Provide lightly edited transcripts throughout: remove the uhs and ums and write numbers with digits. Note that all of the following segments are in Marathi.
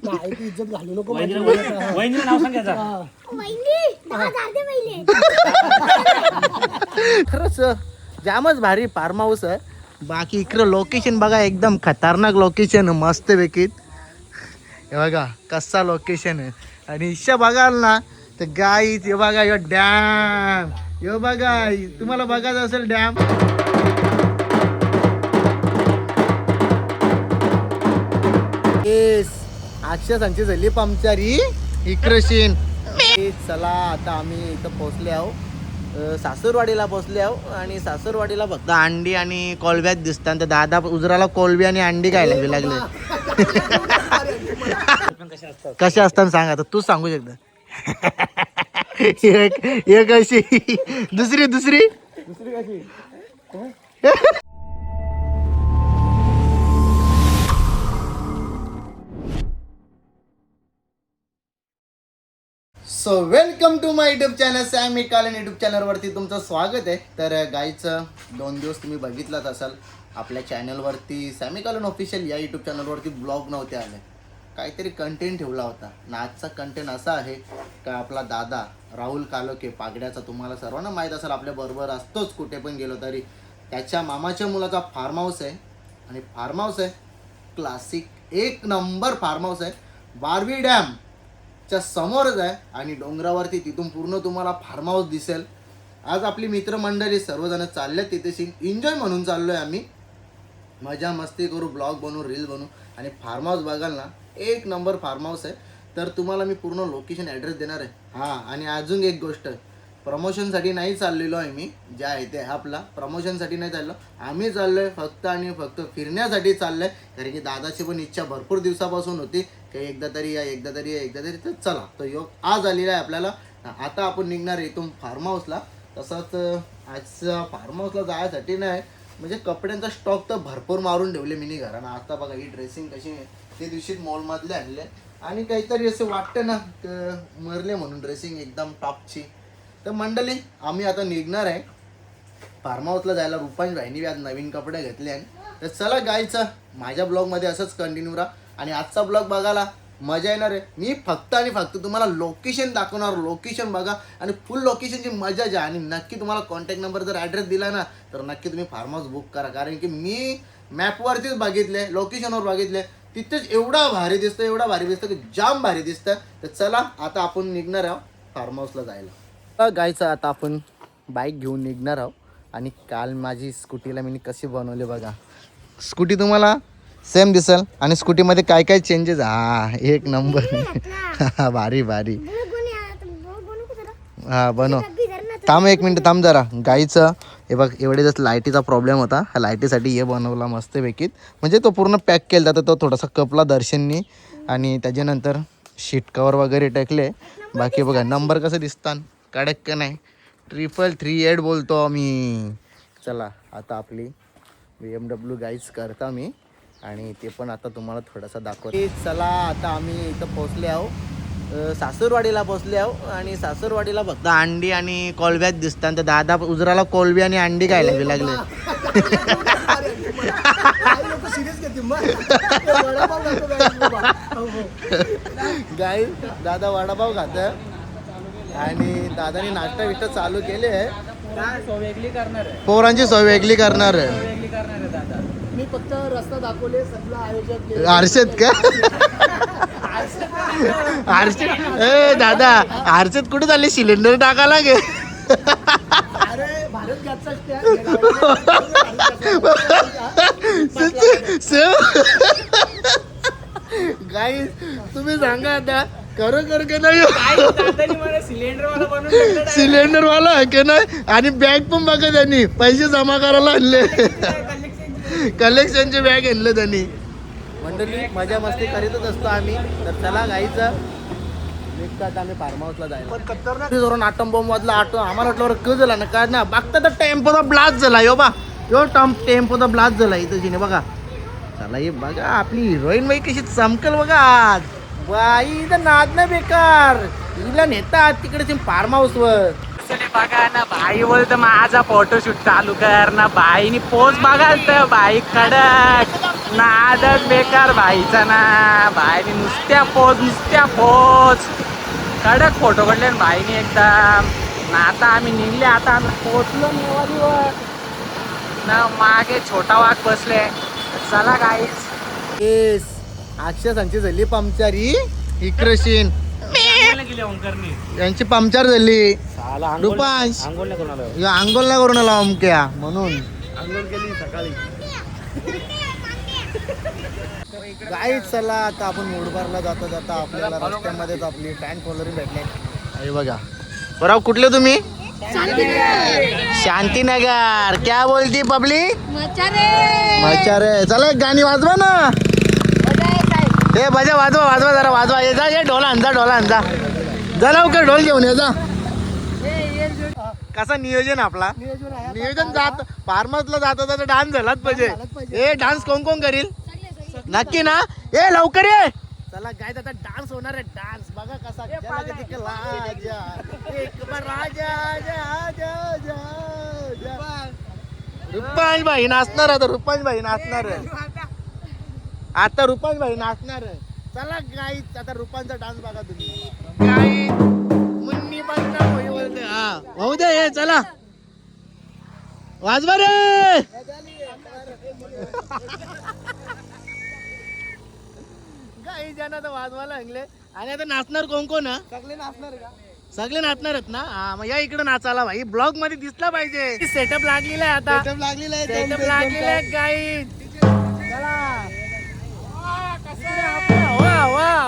नाही ती इज्जत घालू नको माझी. वहिनीचं नाव सांगायचं. खरंच जामच भारी फार्म हाऊस आहे. बाकी इकडं लोकेशन बघा एकदम खतरनाक लोकेशन आहे मस्त पैकी. हे बघा कसा लोकेशन आहे. आणि इच्छा बघाल ना तर गाई हे बघा हे डॅम हे बघा तुम्हाला बघायचं असेल डॅम. अक्षय सांची झाली पंक्चरी इक्रशीन. चला आता आम्ही इथं पोहोचले आहो सासूरवाडीला पोहोचले आहो. आणि सासूरवाडीला फक्त अंडी आणि कोलब्यात दिसतात. तर दादा उजराला कोलबी आणि अंडी खायला लागले. कशा असतात सांग आता तूच सांगू शकता. एक अशी दुसरी कशी. So welcome to my YouTube channel Sammy Kalan YouTube चॅनलवरती तुमचं स्वागत आहे. तर गाईचं 2 दिवस तुम्ही बघितलाच असाल आपल्या चॅनलवरती सॅमी कालन ऑफिशियल या यूट्यूब चॅनलवरती ब्लॉग नव्हते आले. काहीतरी कंटेंट ठेवला होता. आणि आजचा कंटेंट असा आहे का आपला दादा राहुल कालोके पागड्याचा तुम्हाला सर्वांना माहीत असेल आपल्याबरोबर असतोच कुठे पण गेलो तरी. त्याच्या मामाच्या मुलाचा फार्म हाऊस आहे. आणि फार्म हाऊस आहे क्लासिक 1 नंबर फार्म हाऊस आहे. बारवी डॅम च्या समोरच आहे. आणि डोंगरावरती तिथून पूर्ण तुम्हाला फार्म हाऊस दिसेल. आज आपली मित्रमंडळी सर्वजण चालले तिथे एन्जॉय म्हणून चाललोय आम्ही. मजा मस्ती करू ब्लॉग बनवू रील बनवू. आणि फार्म हाऊस बघाल ना 1 नंबर फार्म हाऊस आहे. तर तुम्हाला मी पूर्ण लोकेशन ॲड्रेस देणार आहे. हां आणि अजून एक गोष्ट प्रमोशनसाठी नाही चाललेलो आहे मी. ज्या आहे ते आपला प्रमोशनसाठी नाही चाललो आम्ही. चाललो आहे फक्त आणि फक्त फिरण्यासाठी चाललो आहे. कारण की दादाची पण इच्छा भरपूर दिवसापासून होती की एकदा तरी तर चला तो योग आज आलेला आहे आपल्याला. आता आपण निघणार आहे इथून फार्म हाऊसला. तसंच आजच्या फार्म हाऊसला जायसाठी नाही म्हणजे कपड्यांचा स्टॉक तर भरपूर मारून ठेवले मी घरानं. आता बघा ही ड्रेसिंग कशी आहे ते दिवशी मॉलमधले आणले. आणि काहीतरी असं वाटतं ना मरले म्हणून ड्रेसिंग एकदम टॉपची. तर मंडळी आम्ही आता निघणार आहे फार्म हाऊसला जायला. रुपांश भाईनी आज नवीन कपडे घेतले आहे. तर चला गायचं माझ्या ब्लॉगमध्ये असंच कंटिन्यू राहा. आणि आजचा ब्लॉग बघायला मजा येणार आहे. मी फक्त आणि फक्त तुम्हाला लोकेशन दाखवणार. लोकेशन बघा आणि फुल लोकेशनची मजा घ्या. आणि नक्की तुम्हाला कॉन्टॅक्ट नंबर जर ॲड्रेस दिला ना तर नक्की तुम्ही फार्म हाऊस बुक करा. कारण की मी मॅपवरतीच बघितले लोकेशनवर बघितले तिथेच एवढा भारी दिसतं की जाम भारी दिसतं. तर चला आता आपण निघणार आहोत फार्म हाऊसला जायला. गायचं आता आपण बाईक घेऊन निघणार आहोत. आणि काल माझी स्कूटीला मी कशी बनवली बघा. स्कूटी तुम्हाला सेम दिसेल. आणि स्कूटीमध्ये काय काय चेंजेस. हा 1 नंबर भारी हा बनव. थांब 1 मिनिट थांब जरा. गाईचं हे बघ एवढे जसं लाईटीचा प्रॉब्लेम होता. ह्या लाईटीसाठी हे बनवला मस्तपैकी. म्हणजे तो पूर्ण पॅक केला जातो. तो थोडासा कपला दर्शननी. आणि त्याच्यानंतर शीट कवर वगैरे टाकले. बाकी बघा नंबर कसं दिसतात कडक का नाही. 3338 बोलतो आम्ही. चला आता आपली BMW गाईज करता मी. आणि ते पण आता तुम्हाला थोडासा दाखवतो. चला आता आम्ही इथं पोहोचले आहो सासूरवाडीला पोहोचले आहो. आणि सासूरवाडीला फक्त अंडी आणि कोलब्यात दिसतात. तर दादा उजराला कोलबी आणि अंडी खायला लागले. गाई दादा वडापाव खात. आणि दादानी नाश्ता बिष्टा चालू केले. पोरांची सोय वेगळी करणार आहे. मी फक्त रस्ता दाखवले सगळं आयोजक हर्षद का हर्षद ए दादा हर्षद कुठे चालले सिलेंडर टाकायला गे. अरे भारत गॅसचा गाई तुम्ही सांगा आता खरोखर का नाही सिलेंडर वाला का नाही. आणि बॅग पण बघा त्यांनी पैसे जमा करायला आणले. कलेक्शनचे बॅग आणले त्यांनी. मंडळी मजा मस्ती करीतच असतो आम्ही. तर चला गाईचं निघतात आम्ही फार्म हाऊसला जायला. आटम बॉम्ब वाजला. आम्हाला वाटलं क झाला ना काय ना बघता तर टेम्पोचा ब्लास्ट झाला. यो बा यो टेम्पोचा ब्लास्ट झाला इथं बघा. चला हे बघा आपली हिरोईन बाई कशी चमकल बघा. आज बाई इथं नाद नाही बेकार. हिला नेतात तिकडे फार्म हाऊस वर. बघा ना बाई बोलतं माझा फोटोशूट चालू कर ना. बाईनी पोच बघाल तर बाई कडक नादच बेकार भाईचा ना. भाईने नुसत्या पोच कडक फोटो काढले ना भाईने एकदम ना. आता आम्ही निघले, आता आम्ही पोचलो नेवारीवर ना. मागे छोटा वाघ बसले. चला गाईच. येस अक्षय झाली पंक्चरी इक्रशीन यांची पंक्चर झाली. रुपांश आंघोळ नाही करून आला अमक्या म्हणून आंघोळ केली सकाळी. गाईच चला आता आपण मुरबाडला जाता आपल्याला रस्त्यामध्येच आपली फॅन फॉलोअरिंग भेटले. अरे बघा बरोबर. कुठले तुम्ही? शांतीनगर. क्या बोलती पब्लिक? मचारे. चला एक गाणी वाजवा ना. हे बजा वाजवा जरा वाजवा. ये जा, ये ढोल आणजा जा लवकर ढोल घेऊन ये जा. कसा नियोजन आपला? नियोजन जात फार्मसला जाता डान्स झालाच पाहिजे. हे डान्स कोण करील नक्की ना? ए लवकर ये. चला काय आता डान्स होणार आहे. डान्स बघा कसा रुपांश भाई नाचणार आता. रुपांश भाई नाचणार आता. रुपांश भाई नाचणार. चला गाईच आता रुपांचा डान्स बघा तुम्ही. गाई मुन्नी बंदा होऊ दे. हे चला वाजवा रे. काही जण आता वाजवायला लागले. आणि आता नाचणार कोण? सगळे नाचणार आहेत ना. हा मग या इकडे नाचायला भाई. ब्लॉग मध्ये दिसला पाहिजे. सेटअप लागलेला आहे आता. सेटअप लागलेला आहे काही.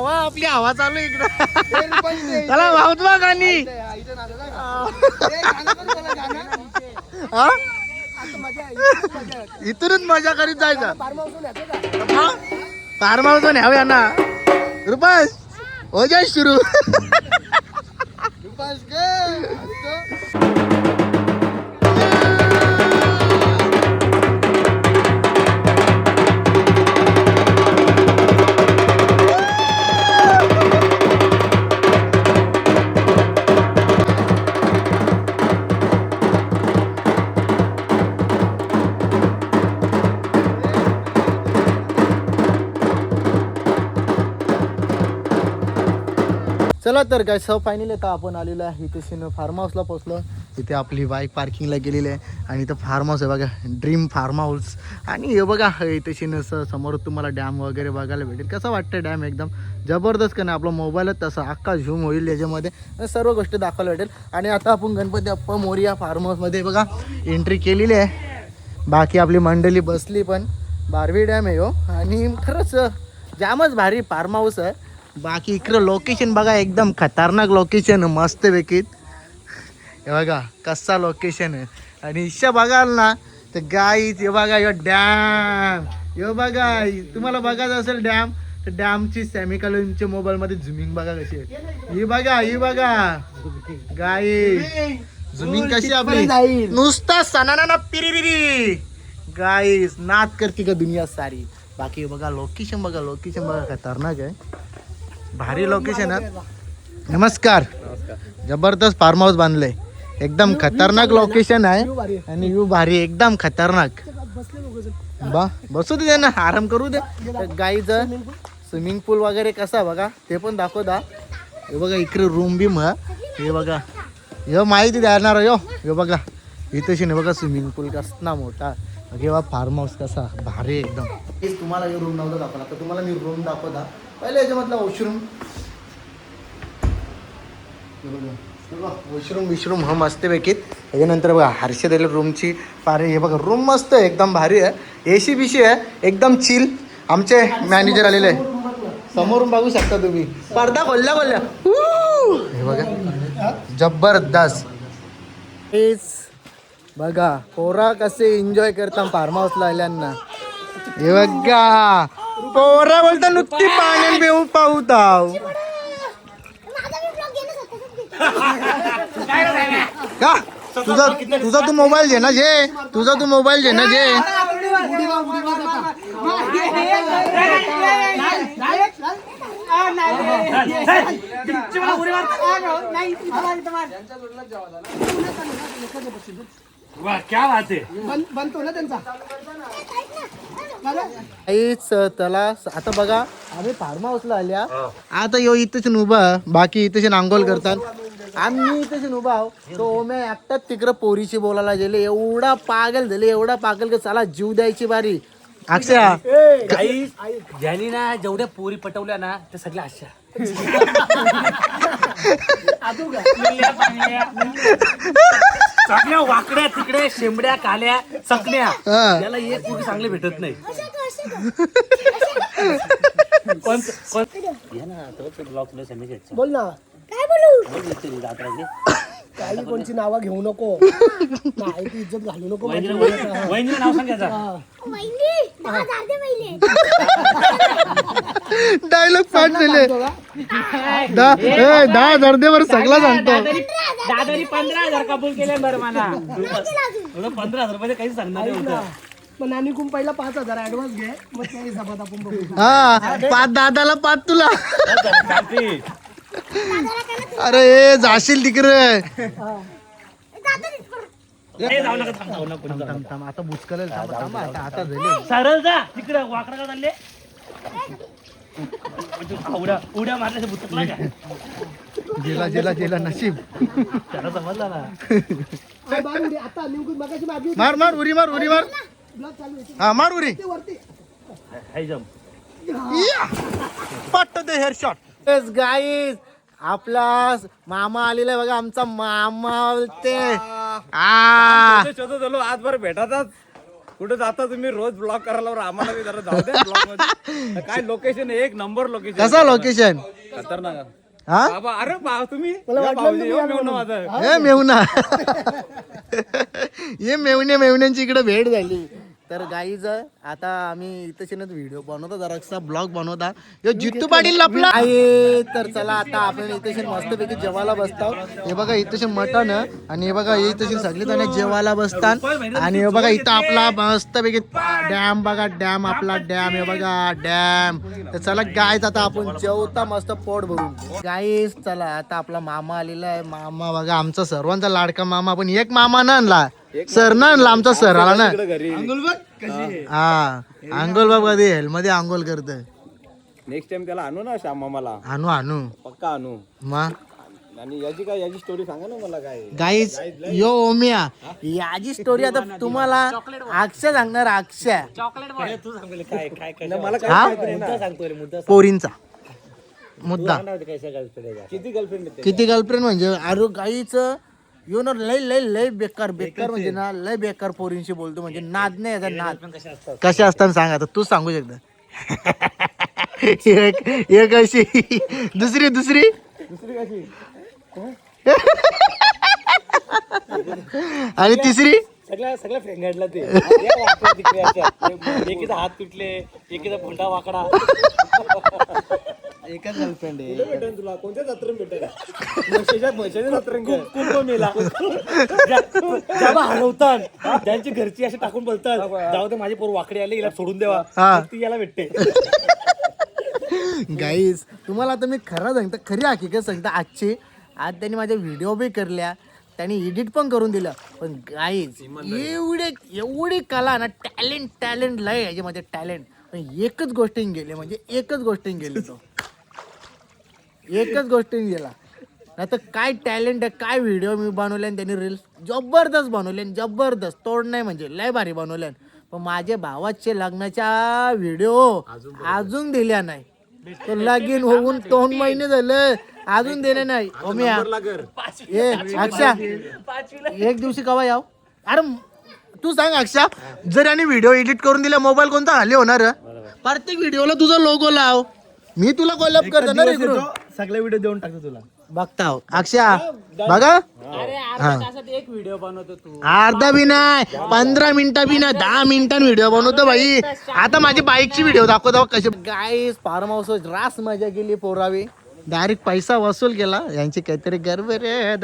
वा आपली हवा चालू इकडं. चला वाजवा गाणी. इथूनच मजा करीत जायचं. फार्म हाऊस न्यावे ना. रुपास हो जाय सुरू. चला तर काय फायनली आता आपण आलेलो आहे इथे फार्म हाऊसला पोहोचलो. इथे आपली बाईक पार्किंगला गेलेली आहे. आणि इथं फार्म हाऊस आहे बघा. Dream farm house. आणि हे बघा इथे समोर तुम्हाला डॅम वगैरे बघायला भेटेल. कसं वाटतं डॅम? एकदम जबरदस्त का नाही. आपला मोबाईलच तसा अख्खा झूम होईल याच्यामध्ये. सर्व गोष्टी दाखवायला भेटेल. आणि आता आपण गणपती अप्पा मोरया फार्म हाऊसमध्ये बघा एंट्री केलेली आहे. बाकी आपली मंडळी बसली पण. बारवी डॅम आहे हो. आणि खरंच जामच भारी फार्म हाऊस आहे. बाकी इकडं लोकेशन बघा एकदम खतरनाक लोकेशन मस्त पैकीत. हे बघा कसा लोकेशन आहे. आणि इच्छा बघाल ना तर गाईच हे बघा यो डॅम. हे बघा तुम्हाला बघायचं असेल डॅम तर डॅमची सॅमिकलच्या मोबाईलमध्ये झुमिंग बघा कशी आहे. ही बघा गाई झुमिंग कशी आपली नुसता सणाना पिरिरिरी गाईस नाच करते का दुनिया सारी. बाकी बघा लोकेशन बघा खतरनाक आहे. भारी लोकेशन आहे. नमस्कार. जबरदस्त फार्म हाऊस बांधलंय. एकदम खतरनाक लोकेशन आहे. आणि व्ह्यू भारी एकदम खतरनाक. बसू दे ना आराम करू दे. गाईचं स्विमिंग पूल वगैरे कसा बघा ते पण दाखवता. हे बघा इकडे रूम बिम हे बघा. हे माहिती देणार हे बघा इथे बघा स्विमिंग पूल कसला मोठा. बघा फार्म हाऊस कसा भारी एकदम. तुम्हाला हे रूम नव्हता दाखवला तर तुम्हाला मी रूम दाखवता. पहिले याच्यामधला वॉशरूम विशरूम हा मस्त पैकीत. त्याच्यानंतर बघा हर्षद रूमची पारे. हे बघा रूम मस्त आहे एकदम भारी आहे. एसी बीसी आहे एकदम चिल. आमचे मॅनेजर आलेले आहे समोरून बघू शकता तुम्ही. पडदा खोलल्या हे बघा जबरदस्त. बघा पोरा कसे एन्जॉय करता फार्म हाऊसला आल्यांना. हे बघा पोरा बोलता नुसती पाण्यात बेऊ पाहताव का. तुझा तू मोबाईल घे ना जे. वाह क्या बात है. बनतो ना त्यांचा. काहीच त्याला आता बघा आम्ही फार्म हाऊसला आल्या आता यो इथेच उभा बाकी इथेच अंघोळ करतात आम्ही इथेच उभा आहो तो ओम्या एकटाच तिकडं पोरीशी बोलायला गेले एवढा पागल झाले एवढा पागल की चला जीव द्यायची बारी अक्षया काही ज्यांनी ना जेवढ्या पोरी पटवल्या ना त्या सगळ्या अशा सगळ्या वाकड्या तिकडे शेंबड्या काल्या चकण्या त्याला एक पोरी चांगले भेटत नाही बोल ना काही कोणची नावं घेऊ नको नाही ती इज्जत घालू नको वहिनीला नाव सांगायचं डायलॉग पाठ झाले 10,000 दे बरं सगळं सांगतो दादानी 15,000 कबूल केले बरं मला 15,000 रुपये काही सांगणार नाही पण नानी कुम पहिला 5,000 ऍडव्हान्स घे मग त्या हिशोबात आपण बघू हा 5 दादाला 5 तुला अरे जाशील तिकडे आता बुचकल आता झाले सरळ जा तिकडे वाकडा का चालले उड्या मारल्याच्या बुतकला का गेला नशीब त्याला समजला ना आता निघून मगाशी मागे मार उरी मार ब्लॉग चालू आहे हा मार उरी ते वरती हाय जम पट्ट दे हेअर शॉट येस गाईज आपला मामा आलेला आहे बघा आमचा मामा बोलते शोधत आलो आजभर भेटाचाच कुठे जाता तुम्ही रोज ब्लॉग करायला आम्हाला बी जरा जाऊ द्या ब्लॉग मध्ये काय लोकेशन एक नंबर लोकेशन कसा लोकेशन खतरनाक हा बाबा अरे बा तुम्ही माझं हे मेवना हे मेवण्यांची इकडे भेट झाली तर गाईज आता आम्ही इथं व्हिडिओ बनवतो जरासा ब्लॉग बनवता यो जित्तू पाटील आपला आहे तर चला आता आपण इथं मस्तपैकी जेवायला बसतो हे बघा इथं मटण आणि हे बघा इथं सगळी जण जेवायला बसतात आणि हे बघा इथं आपला मस्तपैकी डॅम बघा डॅम आपला डॅम हे बघा डॅम तर चला गाईज आता आपण जेवता मस्त पोट भरून गाईज चला आता आपला मामा आलेला आहे मामा बघा आमचा सर्वांचा लाडका मामा पण एक मामा ना आणला सर ना आणला आमचा सर आला ना हा आंघोळ बाबा दे मध्ये आंघोळ करत नेक्स्ट टाइम त्याला आणू ना श्याम मामाला आणू पक्का आणू मग आणि याची स्टोरी सांगा ना मला काय गाईज यो ओम्या याची स्टोरी आता तुम्हाला अक्षय सांगणार अक्षय तू सांगले काय काय काय मला हा मुद्दा सांगतो रे मुद्दा पोरींचा मुद्दा किती गर्लफ्रेंड म्हणजे अरे गाईच यो ना लय बेकार म्हणजे ना लय बेकार पोरींशी बोलतो म्हणजे नाद नाही याचा नाद कशा असताना सांग आता तूच सांगू शकता एक अशी दुसरी कशी आणि तिसरी सगळ्या फ्रेंडला ते एकीचा हात तुटले एकीचा फुलटा वाकडा एकच गर्लफ्रेंड आहे तुला कोणत्या जत्रेत भेटेल कुंभमेला हरवतात त्यांची घरची असे टाकून बोलतात जाऊ दे माझी पोर वाकडे आले हिला सोडून देवा ती याला भेटते गाईज तुम्हाला आता मी खरं सांगतो खरी हकीकत सांगतो आजची आज त्यांनी माझ्या व्हिडिओ बी करल्या त्यांनी एडिट पण करून दिलं पण गाईज एवढी कला ना टॅलेंट लय याच्यामध्ये टॅलेंट पण एकच गोष्टीन गेले म्हणजे एकच गोष्टीन गेले तो एकच गोष्टीन गेला नाही तर काय टॅलेंट आहे काय व्हिडिओ मी बनवले त्यांनी रील्स जबरदस्त बनवले जबरदस्त तोड नाही म्हणजे लय भारी बनवले पण माझ्या भावाचे लग्नाच्या व्हिडिओ अजून दिल्या नाही तो लगीन होऊन 2 महिने झाले अजून दिले नाही ओम्या अक्षा एक दिवशी कवा याव अरे तू सांग अक्षा जर याने व्हिडिओ एडिट करून दिला मोबाईल कोणता खाली होणार प्रत्येक व्हिडिओला तुझा लोगो लाव मी तुला कोलॅब करतो ना सगळे व्हिडिओ देऊन टाकतो तुला बघता अक्षा बघा एक व्हिडिओ बनवतो तू अर्धा बी नाही 15 मिनिटं बी नाही 10 मिनिटां व्हिडिओ बनवतो भाई आता माझी बाईकची व्हिडिओ दाखवतो कसे गाईस फार्म हाऊस रास मजा केली पोरावी डायरेक्ट पैसा वसूल केला यांची काहीतरी गर्व रे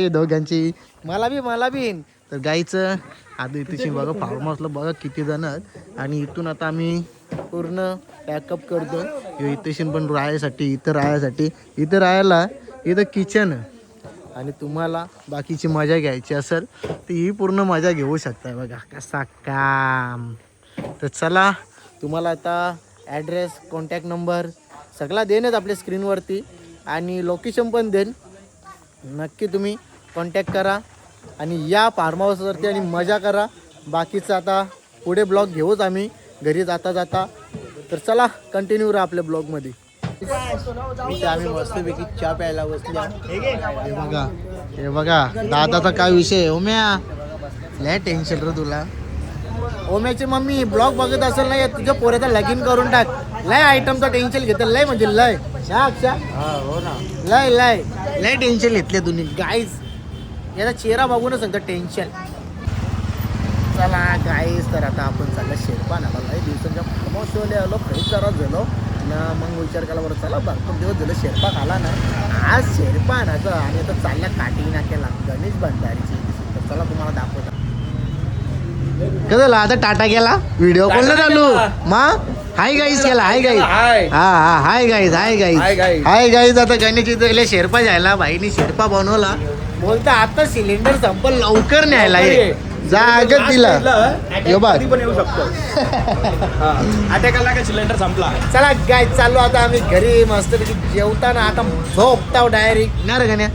दोघांची मला बी तर गाईचं आता इथे बघा फार्म हाऊसला बघा किती जण आहेत आणि इथून आता आम्ही पूर्ण पॅकअप करतो इथे पण इथं राहायला इथं किचन आणि तुम्हाला बाकीची मजा घ्यायची असेल तर ही पूर्ण मजा घेऊ शकता बघा कसा काम तर चला तुम्हाला आता ॲड्रेस कॉन्टॅक्ट नंबर सगळा देणच आपल्या स्क्रीनवरती आणि लोकेशन पण देईन. नक्की तुम्ही कॉन्टॅक्ट करा आणि या फार्म हाऊसवरती आणि मजा करा. बाकीचं आता पुढे ब्लॉग घेऊच आम्ही घरी जाता जाता. तर चला कंटिन्यू राहा आपल्या ब्लॉगमध्ये. इथे आम्ही मस्तपैकी चहा प्यायला बसल्या. हे बघा दादाचा काय विषय आहे. ओम्या लय टेन्शन रे तुला. ओम्याची मम्मी ब्लॉग बघत असेल ना तुझ्या पोऱ्याचा लगीन करून टाक. लय आयटमचं टेन्शन घेत लय म्हणजे लय हो ना लय लय लय टेन्शन घेतले तुम्ही गाईज. याचा चेहरा बघूनच सांगता टेन्शन. चला गाईज तर आता आपण चाललं शेरपान. आता लय दिवसांच्या फार्महाऊसवाले आलो फ्रेश जरा झालो ना. मग विचार केला बरं चला भरपूर दिवस झालं शेरपा खाला नाही. आज शेरपा आणायचं आणि आता चालल्या काटी नाक्याला गणेश भंडारीची. तर चला तुम्हाला दाखवता कसं झालं. आता टाटा गेला व्हिडिओ कॉल न चालू मग हाय गाईज केला. हाय गाईज हा हाय गाईज हाय गाईज. आता गणेश इथं शेरपा जायला भाईनी शेरपा बनवला. बोलता आता सिलेंडर संपल लवकर न्यायला जागच दिला. पण येऊ शकतो. अटॅकाला काय सिलेंडर संपला. चला गाय चाललो आता आम्ही घरी मस्त जेवताना आता झोपताव डायरेक्ट ना रे गण्या.